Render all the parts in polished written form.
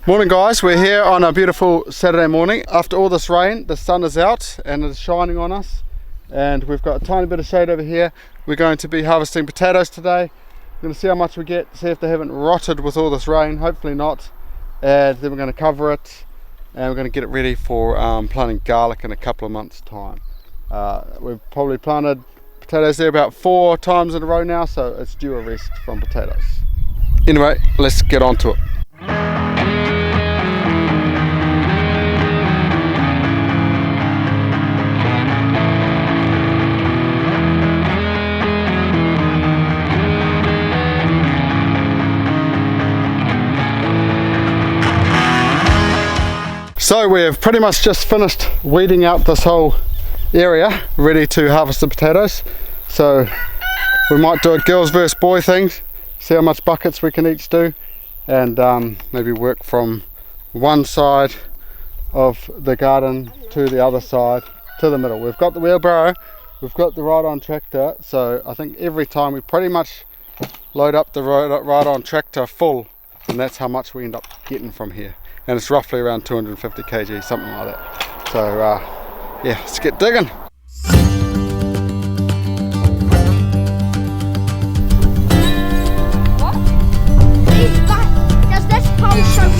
Morning guys, we're here on a beautiful Saturday morning. After all this rain, the sun is out and it's shining on us, and we've got a tiny bit of shade over here. We're going to be harvesting potatoes today. We're going to see how much we get, see if they haven't rotted with all this rain, hopefully not. And then we're going to cover it and we're going to get it ready for planting garlic in a couple of months time. We've probably planted potatoes there about 4 times in a row now, so it's due a rest from potatoes. Anyway, let's get on to it. So we've pretty much just finished weeding out this whole area, ready to harvest the potatoes. So we might do a girls versus boy thing, see how much buckets we can each do, and maybe work from one side of the garden to the other side to the middle. We've got the wheelbarrow, we've got the ride-on tractor, so I think every time we pretty much load up the ride-on tractor full, and that's how much we end up getting from here. And it's roughly around 250 kg, something like that. So yeah, let's get digging. What? Does this pole show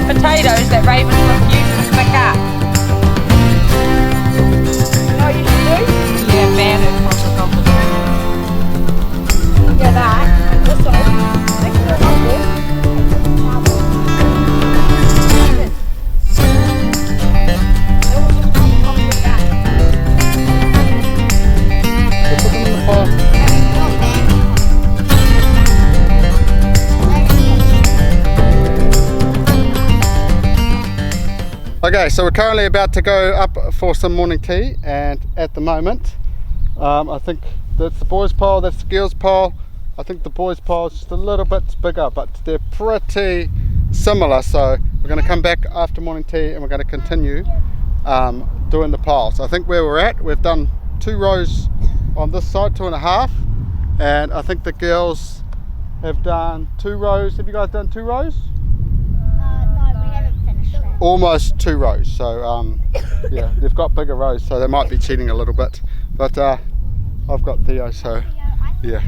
potatoes that Raven refused to pick up. You know what you should do? Yeah, ban it from the competition. Yeah, that. This one. Next to the marble. Okay, so we're currently about to go up for some morning tea, and at the moment I think that's the boys' pile, that's the girls' pile. I think the boys' pile is just a little bit bigger, but they're pretty similar. So we're going to come back after morning tea and we're going to continue doing the piles. I think where we're at, we've done 2 rows on this side, 2.5, and I think the girls have done 2 rows. Have you guys done 2 rows? Almost 2 rows, so yeah, they've got bigger rows, so they might be cheating a little bit, but I've got Theo, so yeah,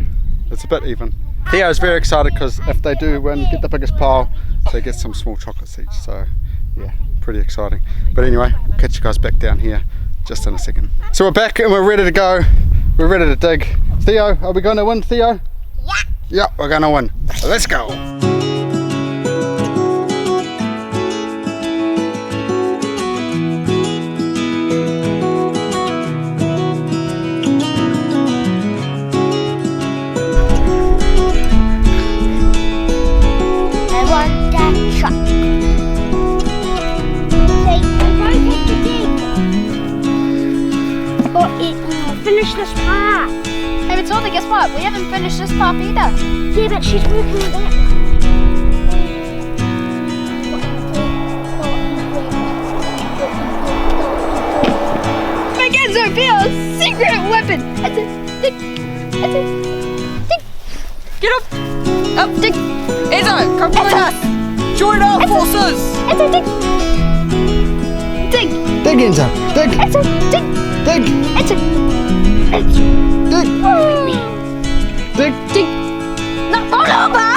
it's a bit even. Theo's very excited because if they do win, get the biggest pile, they get some small chocolates each, so yeah, pretty exciting. But anyway, we'll catch you guys back down here just in a second. So we're back and we're ready to go, we're ready to dig. Theo, are we going to win, Theo? Yeah. Yeah, we're going to win. Let's go. Finish this part. Hey, Matilda, guess what? We haven't finished this part either. Yeah, but she's working on that. Again, Sophia's secret weapon. It's a stick. It's a stick. Get up. Up, stick. Izzo, come join us. Join our forces. It's a stick. Dig. Dig, Enzo. Dig. It's a dig. Dig. It's a dig. Dig. Dig. Dig. No, all over.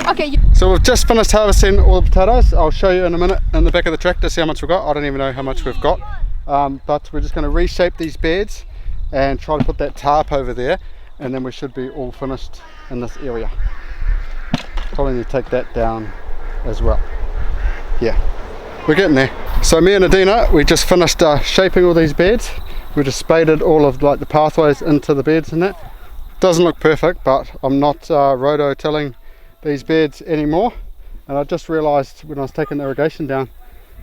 Okay. So we've just finished harvesting all the potatoes. I'll show you in a minute in the back of the tractor, see how much we've got. I don't even know how much we've got. But we're just going to reshape these beds and try to put that tarp over there, and then we should be all finished in this area. Probably need to take that down as well. Yeah, we're getting there. So me and Adina, we just finished shaping all these beds. We just spaded all of like the pathways into the beds and that. Doesn't look perfect, but I'm not roto-tilling these beds anymore. And I just realized when I was taking the irrigation down,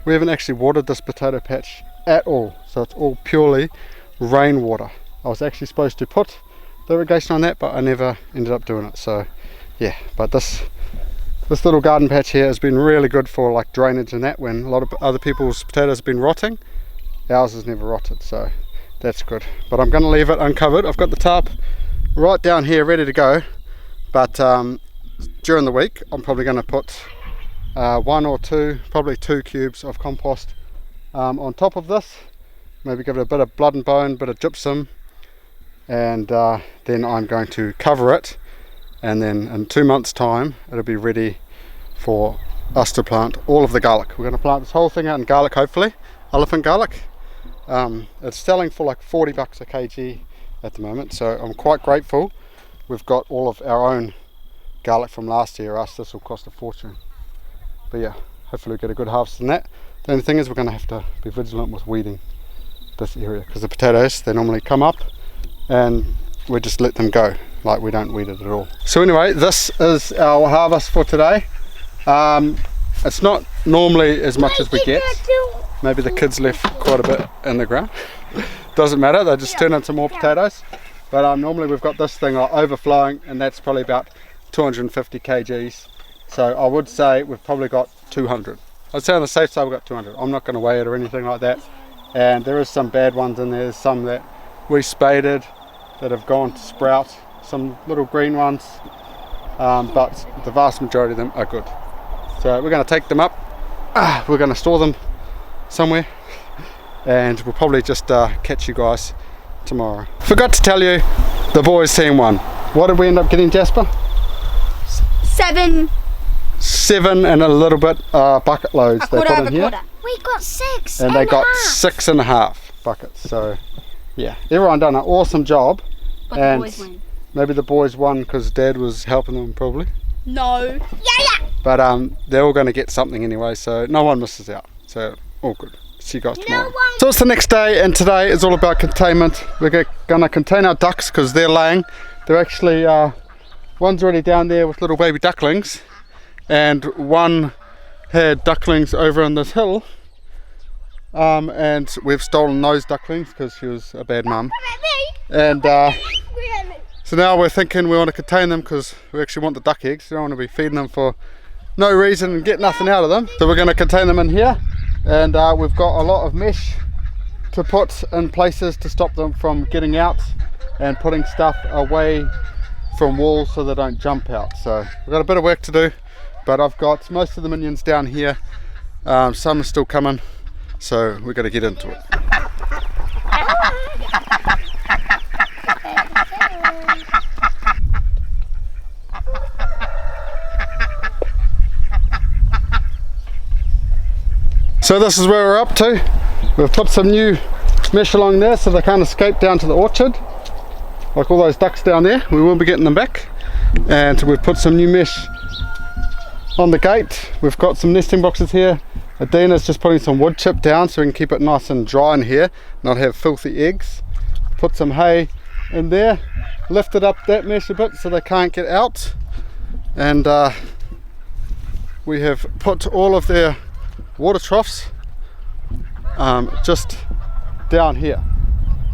we haven't actually watered this potato patch at all. So it's all purely rainwater. I was actually supposed to put the irrigation on that, but I never ended up doing it. So yeah, but this little garden patch here has been really good for like drainage and that. When a lot of other people's potatoes have been rotting, ours has never rotted, so that's good. But I'm going to leave it uncovered. I've got the tarp right down here ready to go, but during the week I'm probably going to put 1 or 2, probably 2 cubes of compost on top of this. Maybe give it a bit of blood and bone, bit of gypsum, and then I'm going to cover it, and then in 2 months time it'll be ready for us to plant all of the garlic. We're going to plant this whole thing out in garlic, hopefully elephant garlic. It's selling for like 40 bucks a kg at the moment, so I'm quite grateful we've got all of our own garlic from last year. Us, this will cost a fortune, but yeah, hopefully we get a good harvest in that. The only thing is we're going to have to be vigilant with weeding this area, because the potatoes, they normally come up and we just let them go, like we don't weed it at all. So anyway, this is our harvest for today. It's not normally as much as we get. Maybe the kids left quite a bit in the ground. Doesn't matter, they just turn into more potatoes. But normally we've got this thing overflowing, and that's probably about 250 kgs. So I would say we've probably got 200. I'd say on the safe side we've got 200. I'm not going to weigh it or anything like that. And there is some bad ones in there. There's some that we spaded that have gone to sprout, some little green ones, but the vast majority of them are good. So we're going to take them up, we're going to store them somewhere, and we'll probably just catch you guys tomorrow. Forgot to tell you, the boys team won. What did we end up getting, Jasper? 7 and a little bit bucket loads they put in here. We got 6 and they got 6.5 buckets. So yeah, everyone done an awesome job. But and the boys win. Maybe the boys won because Dad was helping them probably. No. Yeah. But they're all going to get something anyway, so no one misses out. So all good. See you guys tomorrow. So it's the next day, and today is all about containment. We're going to contain our ducks because they're laying. They're actually, one's already down there with little baby ducklings, and one had ducklings over on this hill, and we've stolen those ducklings because she was a bad mum. And so now we're thinking we want to contain them because we actually want the duck eggs. We don't want to be feeding them for no reason and get nothing out of them. So we're going to contain them in here, and we've got a lot of mesh to put in places to stop them from getting out, and putting stuff away from walls so they don't jump out. So we've got a bit of work to do, but I've got most of the minions down here. Some are still coming, so we've got to get into it. So this is where we're up to. We've put some new mesh along there so they can't escape down to the orchard. Like all those ducks down there, we will be getting them back. And we've put some new mesh on the gate. We've got some nesting boxes here. Adina's just putting some wood chip down so we can keep it nice and dry in here, not have filthy eggs. Put some hay in there, lifted up that mesh a bit so they can't get out. And we have put all of their water troughs just down here,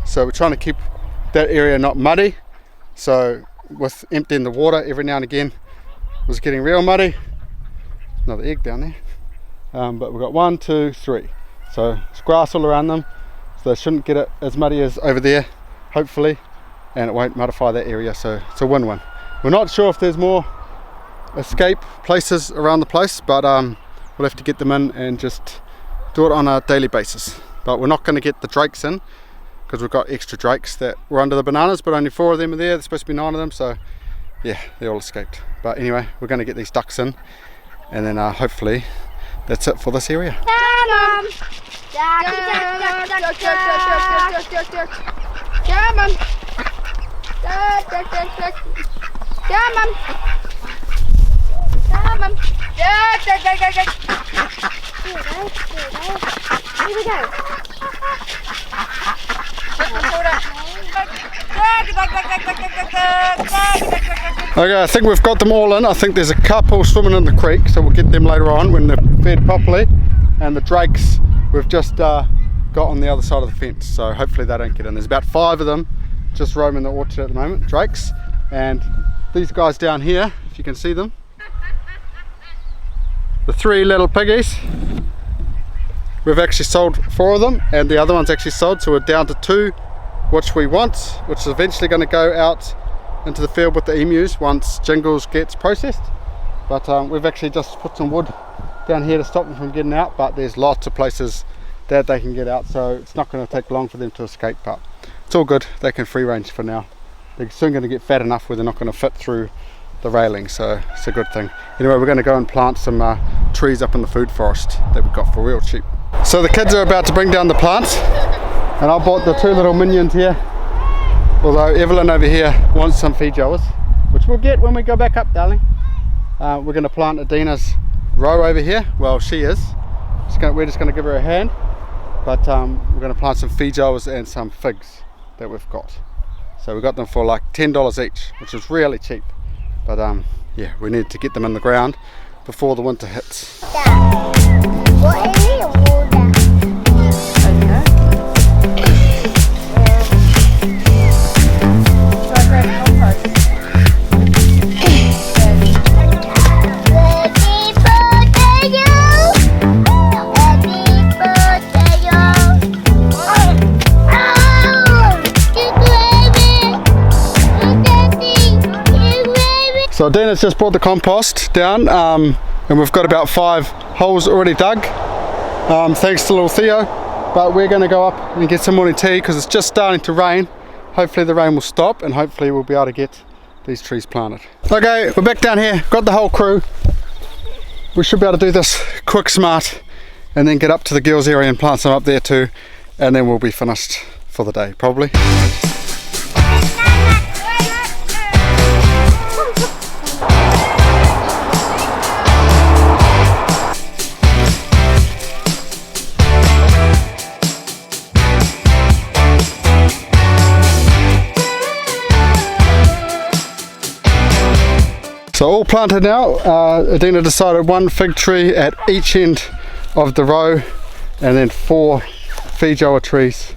so we're trying to keep that area not muddy. So with emptying the water every now and again, it was getting real muddy. Another egg down there, but we've got 1, 2, 3, so it's grass all around them, so they shouldn't get it as muddy as over there, hopefully, and it won't mudify that area. So it's a win-win. We're not sure if there's more escape places around the place, but we'll have to get them in and just do it on a daily basis. But we're not going to get the drakes in because we've got extra drakes that were under the bananas, but only 4 of them are there. There's supposed to be 9 of them, so yeah, they all escaped. But anyway, we're going to get these ducks in, and then hopefully that's it for this area. Come on. Come on. Come on. Come on. Here we go. Okay, I think we've got them all in. I think there's a couple swimming in the creek, so we'll get them later on when they're fed properly. And the drakes we've just got on the other side of the fence, so hopefully they don't get in. There's about 5 of them just roaming the orchard at the moment, drakes. And these guys down here, if you can see them, the 3 little piggies, we've actually sold 4 of them, and the other one's actually sold, so we're down to 2, which we want, which is eventually going to go out into the field with the emus once Jingles gets processed. But we've actually just put some wood down here to stop them from getting out, but there's lots of places that they can get out, so it's not going to take long for them to escape, but it's all good. They can free range for now. They're soon going to get fat enough where they're not going to fit through the railing, so it's a good thing. Anyway, we're going to go and plant some trees up in the food forest that we got for real cheap. So the kids are about to bring down the plants, and I bought the 2 little minions here, although Evelyn over here wants some feijoas, which we'll get when we go back up, darling. We're going to plant Adina's row over here. Well, she is. We're just going to give her a hand, but we're going to plant some feijoas and some figs that we've got. So we got them for like $10 each, which is really cheap. But yeah, we need to get them in the ground before the winter hits. So Dina's just brought the compost down, and we've got about 5 holes already dug, thanks to little Theo. But we're going to go up and get some morning tea because it's just starting to rain. Hopefully the rain will stop, and hopefully we'll be able to get these trees planted. Okay, we're back down here, got the whole crew. We should be able to do this quick, smart, and then get up to the girls area and plant some up there too, and then we'll be finished for the day probably. So all planted now. Adina decided 1 fig tree at each end of the row, and then 4 feijoa trees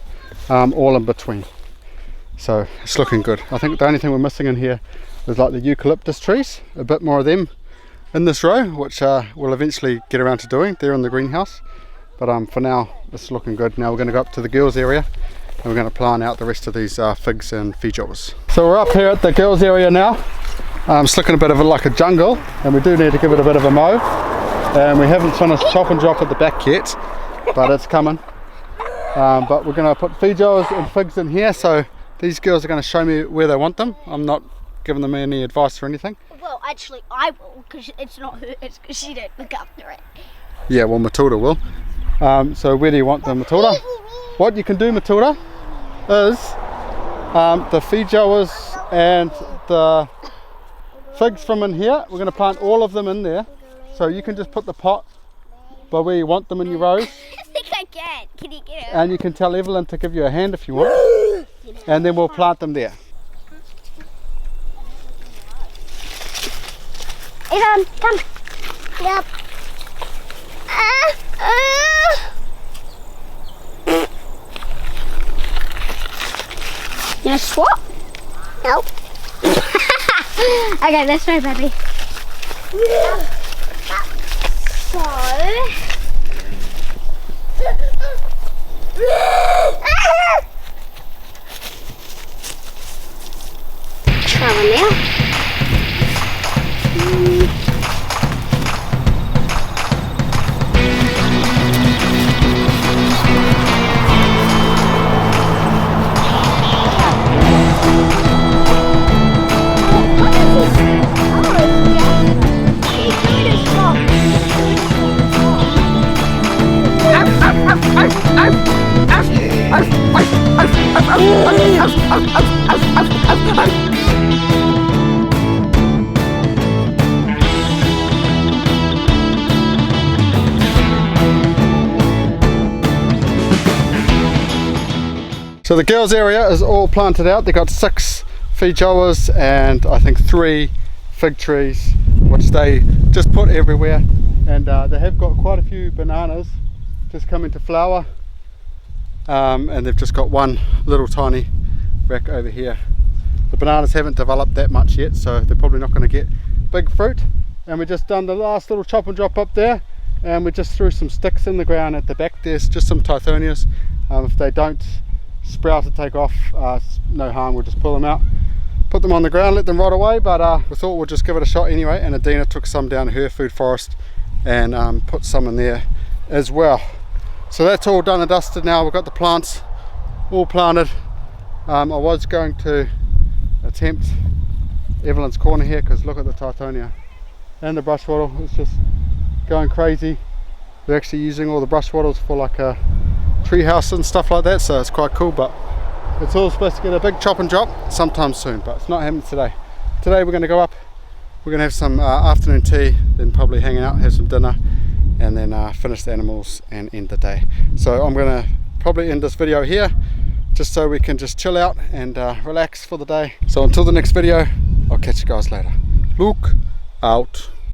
all in between. So it's looking good. I think the only thing we're missing in here is like the eucalyptus trees, a bit more of them in this row, which we'll eventually get around to doing. They're in the greenhouse, but for now it's looking good. Now we're going to go up to the girls area and we're going to plant out the rest of these figs and feijoas. So we're up here at the girls area now. It's looking a bit of like a jungle, and we do need to give it a bit of a mow, and we haven't finished chop and drop at the back yet, but it's coming. But we're going to put feijoas and figs in here, so these girls are going to show me where they want them. I'm not giving them any advice or anything. Well, actually I will, because it's not her, it's because she didn't look after it. Yeah, well Matilda will. So where do you want them, Matilda? What you can do, Matilda, is the feijoas and the figs from in here, we're going to plant all of them in there, so you can just put the pot by where you want them in your rows. I think I can. Can you get it? And you can tell Evelyn to give you a hand if you want, and then we'll plant them there. Evelyn, come. Yep. You want to swap? No. Okay, let's go, baby. So, try one now. So the girls area is all planted out. They've got 6 feijoas and I think 3 fig trees, which they just put everywhere. And they have got quite a few bananas just coming to flower. And they've just got one little tiny rack over here. The bananas haven't developed that much yet, so they're probably not going to get big fruit. And we just done the last little chop and drop up there, and we just threw some sticks in the ground at the back. There's just some tithonias. If they don't sprout or take off, no harm, we'll just pull them out, put them on the ground, let them rot away. But we thought we'll just give it a shot anyway, and Adina took some down her food forest and put some in there as well. So that's all done and dusted now. We've got the plants all planted. I was going to attempt Evelyn's corner here, because look at the tithonia and the brush wattle. It's just going crazy. We're actually using all the brush wattles for like a tree house and stuff like that, so it's quite cool. But it's all supposed to get a big chop and drop sometime soon, but it's not happening today. Today we're going to go up, we're going to have some afternoon tea, then probably hang out, have some dinner, and then finish the animals and end the day. So I'm going to probably end this video here, just so we can just chill out and relax for the day. So until the next video, I'll catch you guys later. Look out.